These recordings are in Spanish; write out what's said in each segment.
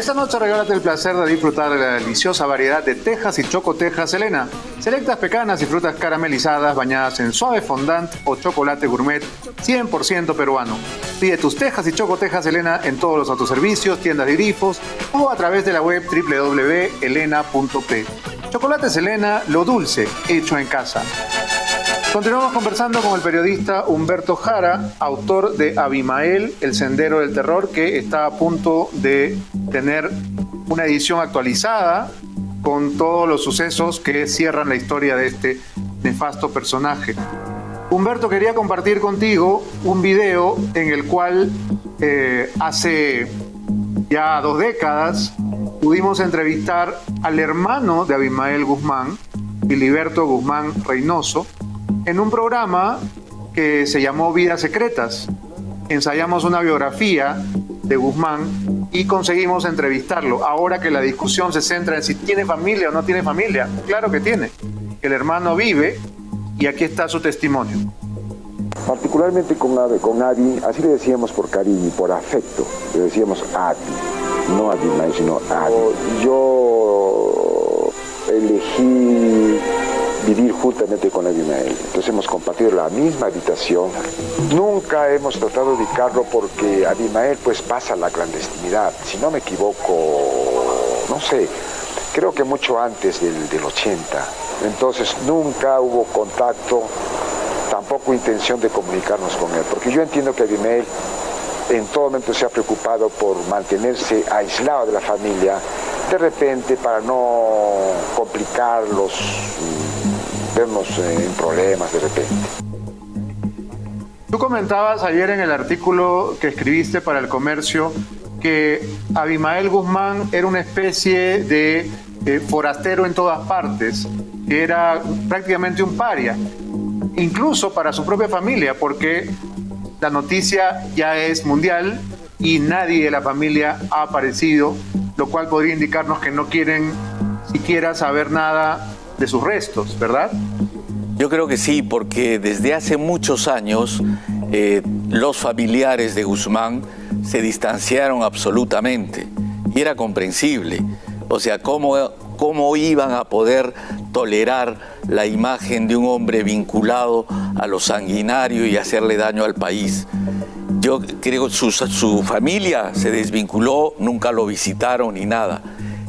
Esta noche regálate el placer de disfrutar de la deliciosa variedad de tejas y chocotejas Elena. Selectas pecanas y frutas caramelizadas bañadas en suave fondant o chocolate gourmet 100% peruano. Pide tus tejas y chocotejas Elena en todos los autoservicios, tiendas de grifos o a través de la web www.elena.p. Chocolates Elena, lo dulce, hecho en casa. Continuamos conversando con el periodista Humberto Jara, autor de Abimael, El Sendero del Terror, que está a punto de tener una edición actualizada con todos los sucesos que cierran la historia de este nefasto personaje. Humberto, quería compartir contigo un video en el cual hace ya 2 décadas pudimos entrevistar al hermano de Abimael Guzmán, Filiberto Guzmán Reynoso, en un programa que se llamó Vidas Secretas. Ensayamos una biografía de Guzmán y conseguimos entrevistarlo. Ahora que la discusión se centra en si tiene familia o no tiene familia, claro que tiene. El hermano vive y aquí está su testimonio. Particularmente con Abi, así le decíamos por cariño y por afecto, le decíamos Abi, no Abimael, sino Abi. Yo elegí vivir juntamente con Abimael, entonces hemos compartido la misma habitación. Nunca hemos tratado de ubicarlo porque Abimael pues pasa la clandestinidad, si no me equivoco, no sé, creo que mucho antes del 80, entonces nunca hubo contacto, tampoco intención de comunicarnos con él, porque yo entiendo que Abimael en todo momento se ha preocupado por mantenerse aislado de la familia, de repente para no complicarlos, vernos en problemas de repente. Tú comentabas ayer en el artículo que escribiste para El Comercio que Abimael Guzmán era una especie de forastero en todas partes, que era prácticamente un paria, incluso para su propia familia, porque la noticia ya es mundial y nadie de la familia ha aparecido, lo cual podría indicarnos que no quieren siquiera saber nada de sus restos, ¿verdad? Yo creo que sí, porque desde hace muchos años los familiares de Guzmán se distanciaron absolutamente y era comprensible. O sea, ¿cómo iban a poder tolerar la imagen de un hombre vinculado a lo sanguinario y hacerle daño al país? Yo creo que su familia se desvinculó, nunca lo visitaron ni nada.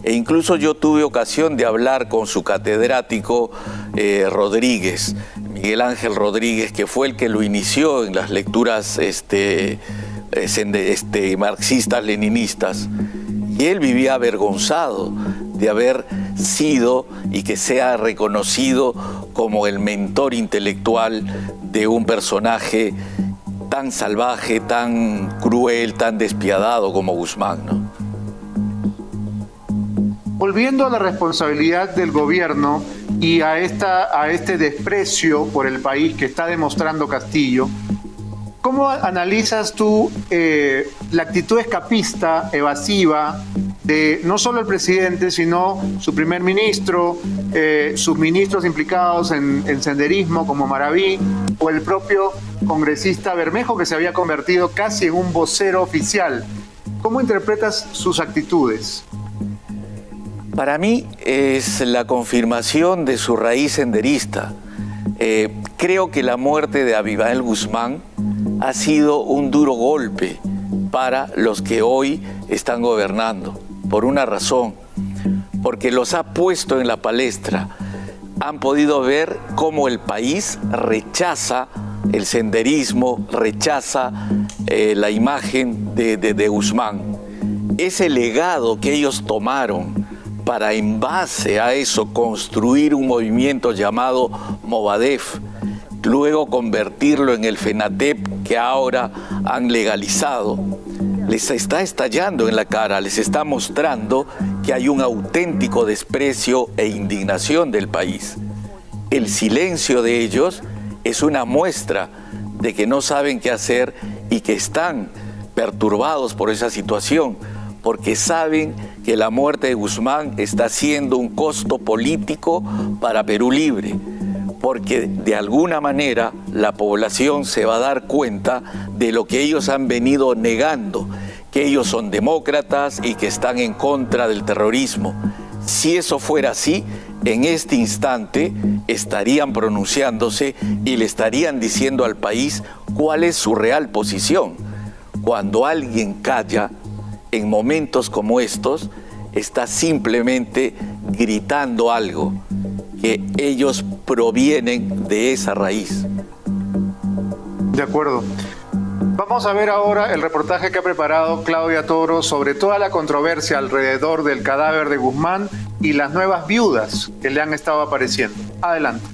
E incluso yo tuve ocasión de hablar con su catedrático Rodríguez, Miguel Ángel Rodríguez, que fue el que lo inició en las lecturas marxistas, leninistas. Y él vivía avergonzado de haber sido y que sea reconocido como el mentor intelectual de un personaje tan salvaje, tan cruel, tan despiadado como Guzmán, ¿no? Volviendo a la responsabilidad del gobierno y a este desprecio por el país que está demostrando Castillo, ¿cómo analizas tú la actitud escapista, evasiva, de no solo el presidente, sino su primer ministro, sus ministros implicados en senderismo como Maraví, o el propio congresista Bermejo, que se había convertido casi en un vocero oficial? ¿Cómo interpretas sus actitudes? Para mí es la confirmación de su raíz senderista. Creo que la muerte de Abimael Guzmán ha sido un duro golpe para los que hoy están gobernando, por una razón, porque los ha puesto en la palestra. Han podido ver cómo el país rechaza el senderismo, rechaza la imagen de Guzmán. Ese legado que ellos tomaron para en base a eso construir un movimiento llamado Movadef, luego convertirlo en el FENATEP que ahora han legalizado, les está estallando en la cara, les está mostrando que hay un auténtico desprecio e indignación del país. El silencio de ellos es una muestra de que no saben qué hacer y que están perturbados por esa situación, porque saben que la muerte de Guzmán está siendo un costo político para Perú Libre, porque de alguna manera la población se va a dar cuenta de lo que ellos han venido negando, que ellos son demócratas y que están en contra del terrorismo. Si eso fuera así, en este instante estarían pronunciándose y le estarían diciendo al país cuál es su real posición. Cuando alguien calla en momentos como estos, está simplemente gritando algo, que ellos provienen de esa raíz. De acuerdo. Vamos a ver ahora el reportaje que ha preparado Claudia Toro sobre toda la controversia alrededor del cadáver de Guzmán y las nuevas viudas que le han estado apareciendo. Adelante.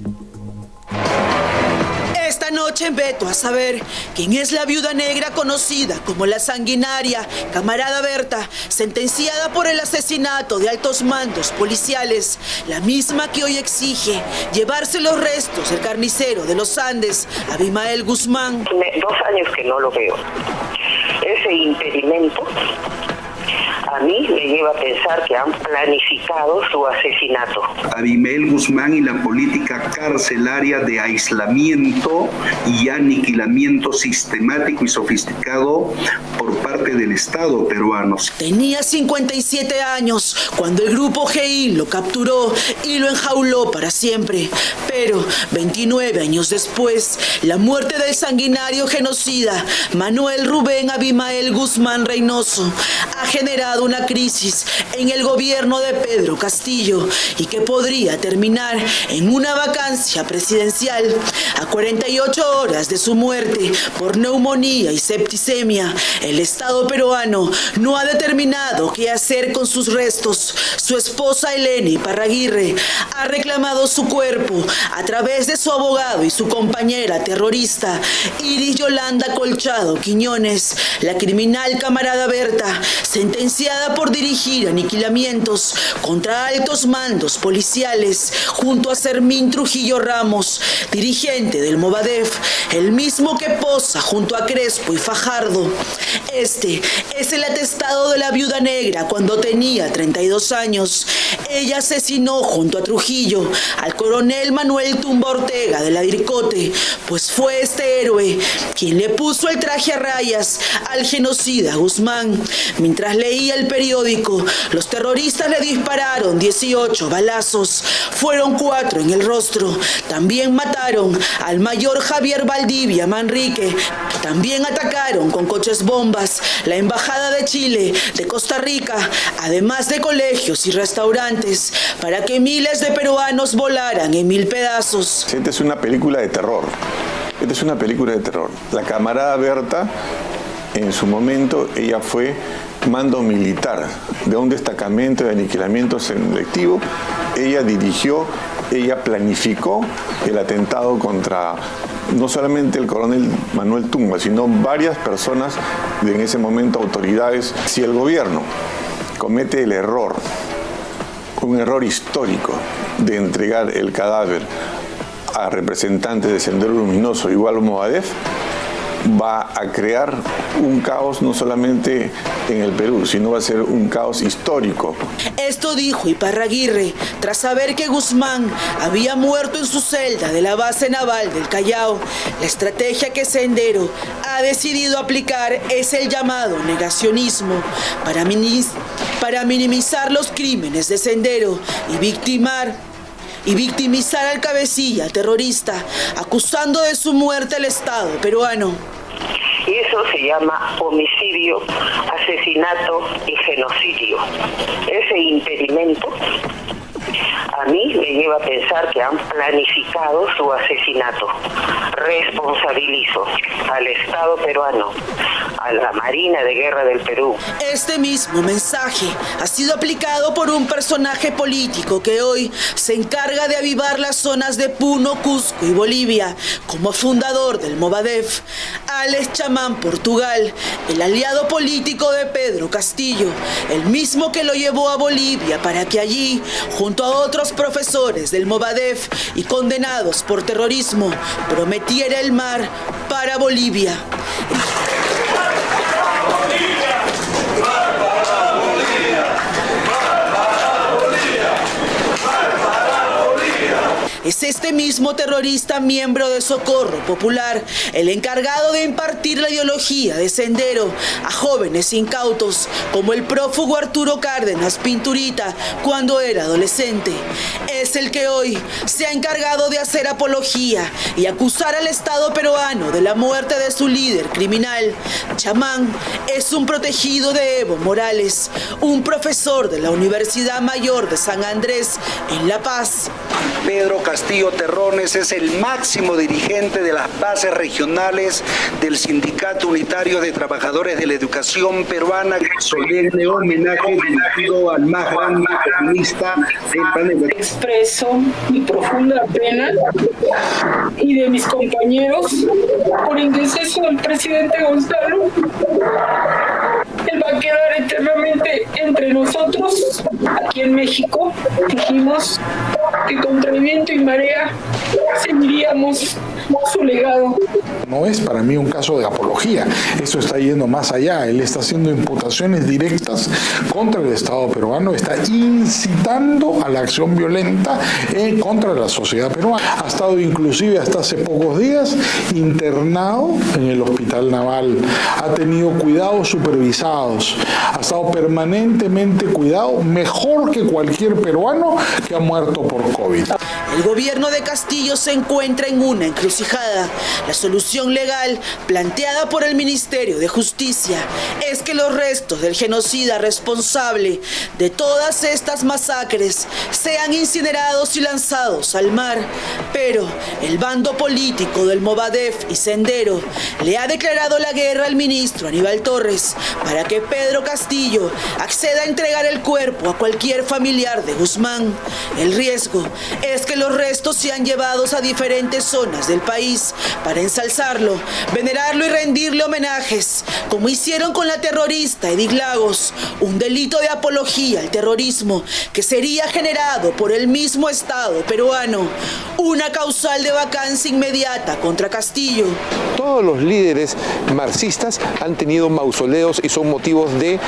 Esta noche veto a saber quién es la viuda negra conocida como la sanguinaria Camarada Berta, sentenciada por el asesinato de altos mandos policiales, la misma que hoy exige llevarse los restos del carnicero de los Andes, Abimael Guzmán. 2 años que no lo veo. Ese impedimento a mí me lleva a pensar que han planificado su asesinato. Abimael Guzmán y la política carcelaria de aislamiento y aniquilamiento sistemático y sofisticado por parte del Estado peruano. Tenía 57 años cuando el grupo GI lo capturó y lo enjauló para siempre. Pero 29 años después, la muerte del sanguinario genocida Manuel Rubén Abimael Guzmán Reynoso ha generado una crisis en el gobierno de Pedro Castillo y que podría terminar en una vacancia presidencial. A 48 horas de su muerte por neumonía y septicemia, el Estado peruano no ha determinado qué hacer con sus restos. Su esposa Elena Iparraguirre ha reclamado su cuerpo a través de su abogado y su compañera terrorista Iris Yolanda Colchado Quiñones, la criminal Camarada Berta, sentenciada por dirigir aniquilamientos contra altos mandos policiales junto a Sermín Trujillo Ramos, dirigente del Movadef, el mismo que posa junto a Crespo y Fajardo. Este es el atestado de la viuda negra cuando tenía 32 años. Ella asesinó junto a Trujillo al coronel Manuel Tumba Ortega de la DIRCOTE, pues fue este héroe quien le puso el traje a rayas al genocida Guzmán. Mientras leía el periódico, los terroristas le dispararon 18 balazos, fueron 4 en el rostro. También mataron al mayor Javier Valdivia Manrique. También atacaron con coches bombas la embajada de Chile, de Costa Rica, además de colegios y restaurantes, para que miles de peruanos volaran en 1000 pedazos. Esta es una película de terror. Esta es una película de terror. La Camarada Berta, en su momento, ella fue mando militar de un destacamento de aniquilamiento selectivo. Ella dirigió, ella planificó el atentado contra no solamente el coronel Manuel Tumba, sino varias personas de en ese momento autoridades. Si el gobierno comete el error, un error histórico, de entregar el cadáver a representantes de Sendero Luminoso igual a Movadef, va a crear un caos no solamente en el Perú, sino va a ser un caos histórico. Esto dijo Iparraguirre tras saber que Guzmán había muerto en su celda de la base naval del Callao. La estrategia que Sendero ha decidido aplicar es el llamado negacionismo para minimizar los crímenes de Sendero y victimizar al cabecilla terrorista, acusando de su muerte al Estado peruano. Y eso se llama homicidio, asesinato y genocidio. Ese impedimento a mí me lleva a pensar que han planificado su asesinato. Responsabilizo al Estado peruano, a la Marina de Guerra del Perú. Este mismo mensaje ha sido aplicado por un personaje político que hoy se encarga de avivar las zonas de Puno, Cusco y Bolivia, como fundador del Movadef, Alex Chamán Portugal, el aliado político de Pedro Castillo, el mismo que lo llevó a Bolivia para que allí, junto a otros profesores del Movadef y condenados por terrorismo, prometiera el mar para Bolivia. es este mismo terrorista miembro de Socorro Popular el encargado de impartir la ideología de Sendero a jóvenes incautos como el prófugo Arturo Cárdenas Pinturita cuando era adolescente. Es el que hoy se ha encargado de hacer apología y acusar al Estado peruano de la muerte de su líder criminal. Chamán es un protegido de Evo Morales, un profesor de la Universidad Mayor de San Andrés en La Paz. Pedro Castillo Terrones es el máximo dirigente de las bases regionales del Sindicato Unitario de Trabajadores de la Educación Peruana. Solemne homenaje dirigido al más grande comunista del planeta. Expreso mi profunda pena y de mis compañeros por indeceso del presidente Gonzalo. Él va a quedar eternamente entre nosotros. Aquí en México dijimos que contra el viento y marea seguiríamos su legado. No es para mí un caso de apología, eso está yendo más allá. Él está haciendo imputaciones directas contra el Estado peruano, está incitando a la acción violenta contra la sociedad peruana. Ha estado inclusive hasta hace pocos días internado en el Hospital Naval, ha tenido cuidados supervisados, ha estado permanentemente cuidado, mejor que cualquier peruano que ha muerto por COVID. El gobierno de Castillo se encuentra en una encrucijada. La solución legal planteada por el Ministerio de Justicia es que los restos del genocida responsable de todas estas masacres sean incinerados y lanzados al mar. Pero el bando político del Movadef y Sendero le ha declarado la guerra al ministro Aníbal Torres para que Pedro Castillo acceda a entregar el cuerpo a cualquier familiar de Guzmán. El riesgo es que los restos sean llevados a diferentes zonas del país para ensalzarlo, venerarlo y rendirle homenajes, como hicieron con la terrorista Edith Lagos, un delito de apología al terrorismo que sería generado por el mismo Estado peruano, una causal de vacancia inmediata contra Castillo. Todos los líderes marxistas han tenido mausoleos y son motivos de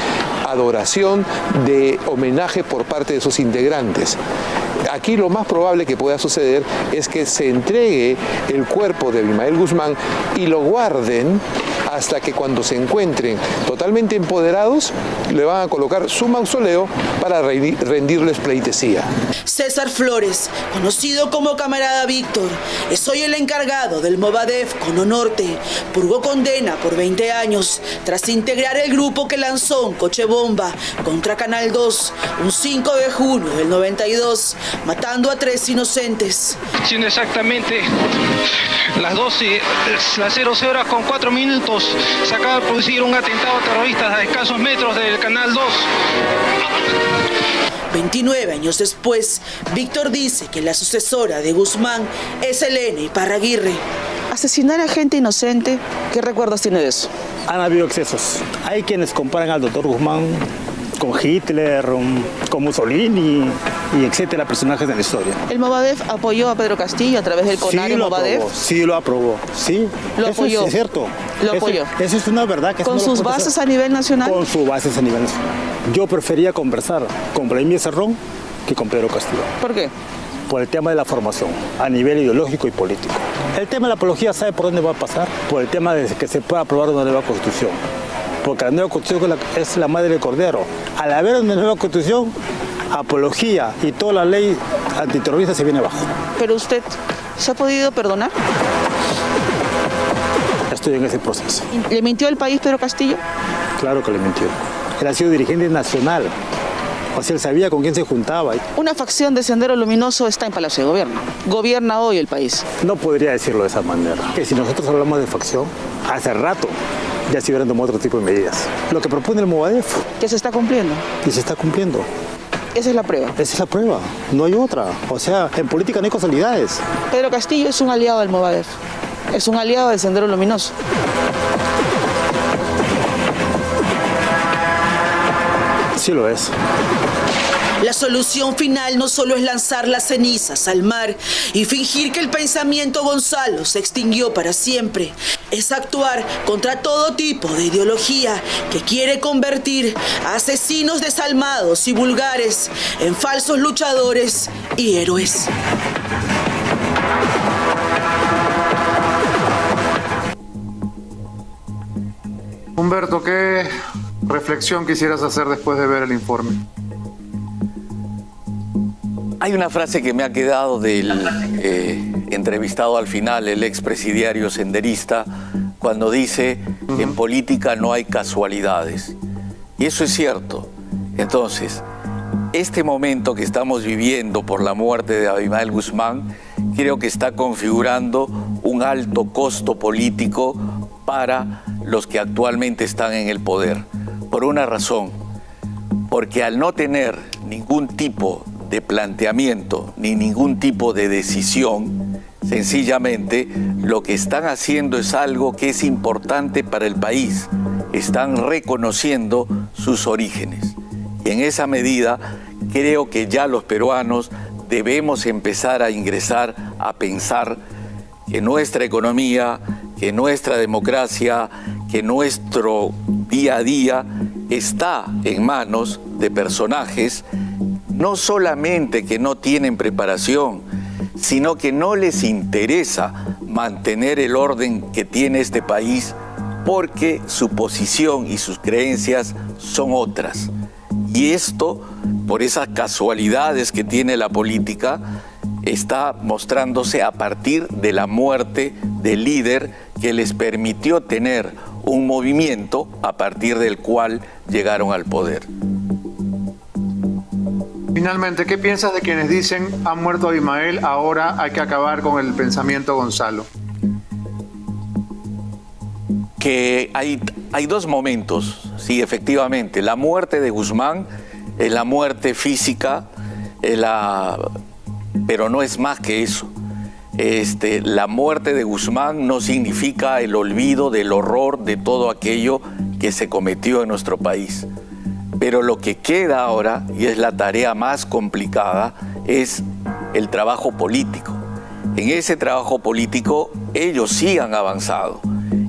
adoración, de homenaje por parte de sus integrantes. Aquí lo más probable que pueda suceder es que se entregue el cuerpo de Abimael Guzmán y lo guarden hasta que cuando se encuentren totalmente empoderados le van a colocar su mausoleo para rendirles pleitesía. César Flores, conocido como Camarada Víctor, es hoy el encargado del Movadef Cono Norte. Purgó condena por 20 años tras integrar el grupo que lanzó un coche bomba contra Canal 2 un 5 de junio del 92, matando a 3 inocentes. Siendo exactamente las 12, las 00 horas con 4 minutos, se acaba de producir un atentado terrorista a escasos metros del Canal 2. 29 años después, Víctor dice que la sucesora de Guzmán es Elena Iparraguirre. Asesinar a gente inocente, ¿qué recuerdos tiene de eso? Han habido excesos. Hay quienes comparan al doctor Guzmán con Hitler, con Mussolini y etcétera, personajes de la historia. ¿El Movadef apoyó a Pedro Castillo a través del CONARE Movadef? Sí, lo aprobó, sí. Lo apoyó. Eso es cierto. Lo apoyó. Eso es una verdad. ¿Con sus bases a nivel nacional? Con sus bases a nivel nacional. Yo prefería conversar con Vladimir Cerrón que con Pedro Castillo. ¿Por qué? Por el tema de la formación, a nivel ideológico y político. El tema de la apología, ¿sabe por dónde va a pasar? Por el tema de que se pueda aprobar una nueva constitución. Porque la nueva constitución es la madre del cordero. Al haber una nueva constitución, apología y toda la ley antiterrorista se viene abajo. ¿Pero usted se ha podido perdonar? Estoy en ese proceso. ¿Le mintió al país Pedro Castillo? Claro que le mintió. Él ha sido dirigente nacional. O sea, él sabía con quién se juntaba. Una facción de Sendero Luminoso está en Palacio de Gobierno. Gobierna hoy el país. No podría decirlo de esa manera. Que si nosotros hablamos de facción, hace rato ya se hubieran tomado otro tipo de medidas. Lo que propone el Movadef. Que se está cumpliendo. Y se está cumpliendo. Esa es la prueba. Esa es la prueba. No hay otra. O sea, en política no hay casualidades. Pedro Castillo es un aliado del Movadef. Es un aliado del Sendero Luminoso. Sí lo es. La solución final no solo es lanzar las cenizas al mar y fingir que el pensamiento Gonzalo se extinguió para siempre. Es actuar contra todo tipo de ideología que quiere convertir a asesinos desalmados y vulgares en falsos luchadores y héroes. Humberto, ¿qué reflexión quisieras hacer después de ver el informe? Hay una frase que me ha quedado del entrevistado al final, el expresidiario senderista, cuando dice que en política no hay casualidades. Y eso es cierto. Entonces, este momento que estamos viviendo por la muerte de Abimael Guzmán, creo que está configurando un alto costo político para los que actualmente están en el poder. Por una razón, porque al no tener ningún tipo de planteamiento ni ningún tipo de decisión, sencillamente lo que están haciendo es algo que es importante para el país. Están reconociendo sus orígenes. Y en esa medida creo que ya los peruanos debemos empezar a ingresar a pensar que nuestra economía, que nuestra democracia, que nuestro día a día está en manos de personajes no solamente que no tienen preparación, sino que no les interesa mantener el orden que tiene este país porque su posición y sus creencias son otras. Y esto, por esas casualidades que tiene la política, está mostrándose a partir de la muerte del líder que les permitió tener un movimiento a partir del cual llegaron al poder. Finalmente, ¿qué piensas de quienes dicen ha muerto Abimael, ahora hay que acabar con el pensamiento Gonzalo? Que hay dos momentos, sí, efectivamente. La muerte de Guzmán es la muerte física, pero no es más que eso. La muerte de Guzmán no significa el olvido del horror de todo aquello que se cometió en nuestro país. Pero lo que queda ahora, y es la tarea más complicada, es el trabajo político. En ese trabajo político ellos sí han avanzado,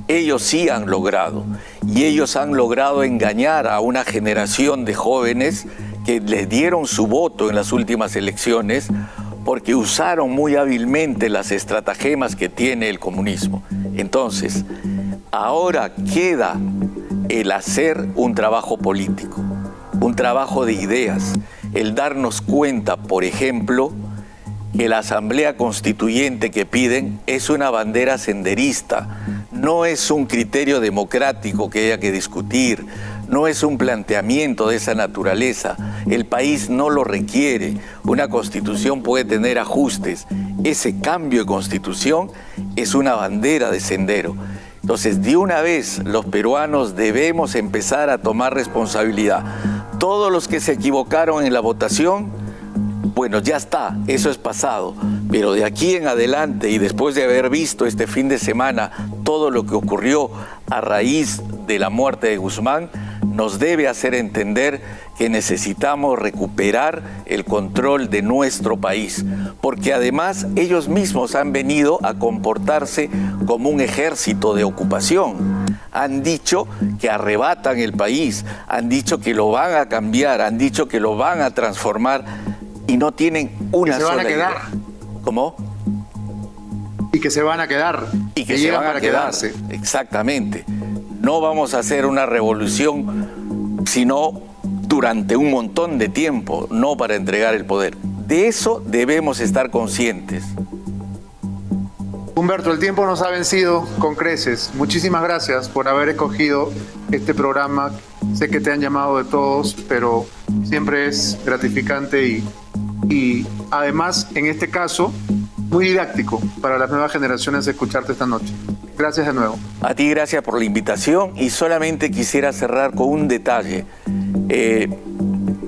ellos sí han logrado, y ellos han logrado engañar a una generación de jóvenes que les dieron su voto en las últimas elecciones porque usaron muy hábilmente las estratagemas que tiene el comunismo. Entonces, ahora queda el hacer un trabajo político, un trabajo de ideas, el darnos cuenta, por ejemplo, que la Asamblea Constituyente que piden es una bandera senderista, no es un criterio democrático que haya que discutir, no es un planteamiento de esa naturaleza. El país no lo requiere. Una constitución puede tener ajustes. Ese cambio de constitución es una bandera de sendero. Entonces, de una vez, los peruanos debemos empezar a tomar responsabilidad. Todos los que se equivocaron en la votación, bueno, ya está, eso es pasado. Pero de aquí en adelante, y después de haber visto este fin de semana todo lo que ocurrió a raíz de la muerte de Guzmán, nos debe hacer entender que necesitamos recuperar el control de nuestro país, porque además ellos mismos han venido a comportarse como un ejército de ocupación. Han dicho que arrebatan el país, han dicho que lo van a cambiar, han dicho que lo van a transformar y no tienen una sola idea. ¿Cómo? Y que se van a quedar. Y que se van a quedarse. Exactamente. No vamos a hacer una revolución, sino durante un montón de tiempo, no para entregar el poder. De eso debemos estar conscientes. Humberto, el tiempo nos ha vencido con creces. Muchísimas gracias por haber escogido este programa. Sé que te han llamado de todos, pero siempre es gratificante y además, en este caso, muy didáctico para las nuevas generaciones escucharte esta noche. Gracias de nuevo. A ti gracias por la invitación y solamente quisiera cerrar con un detalle.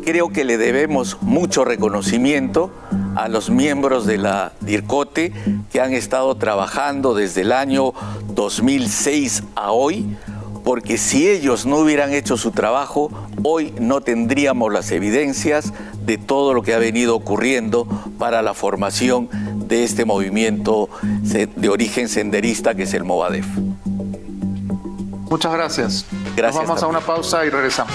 Creo que le debemos mucho reconocimiento a los miembros de la DIRCOTE que han estado trabajando desde el año 2006 a hoy, porque si ellos no hubieran hecho su trabajo, hoy no tendríamos las evidencias de todo lo que ha venido ocurriendo para la formación de este movimiento de origen senderista que es el Movadef. Muchas gracias. Gracias. Nos vamos a una pausa y regresamos.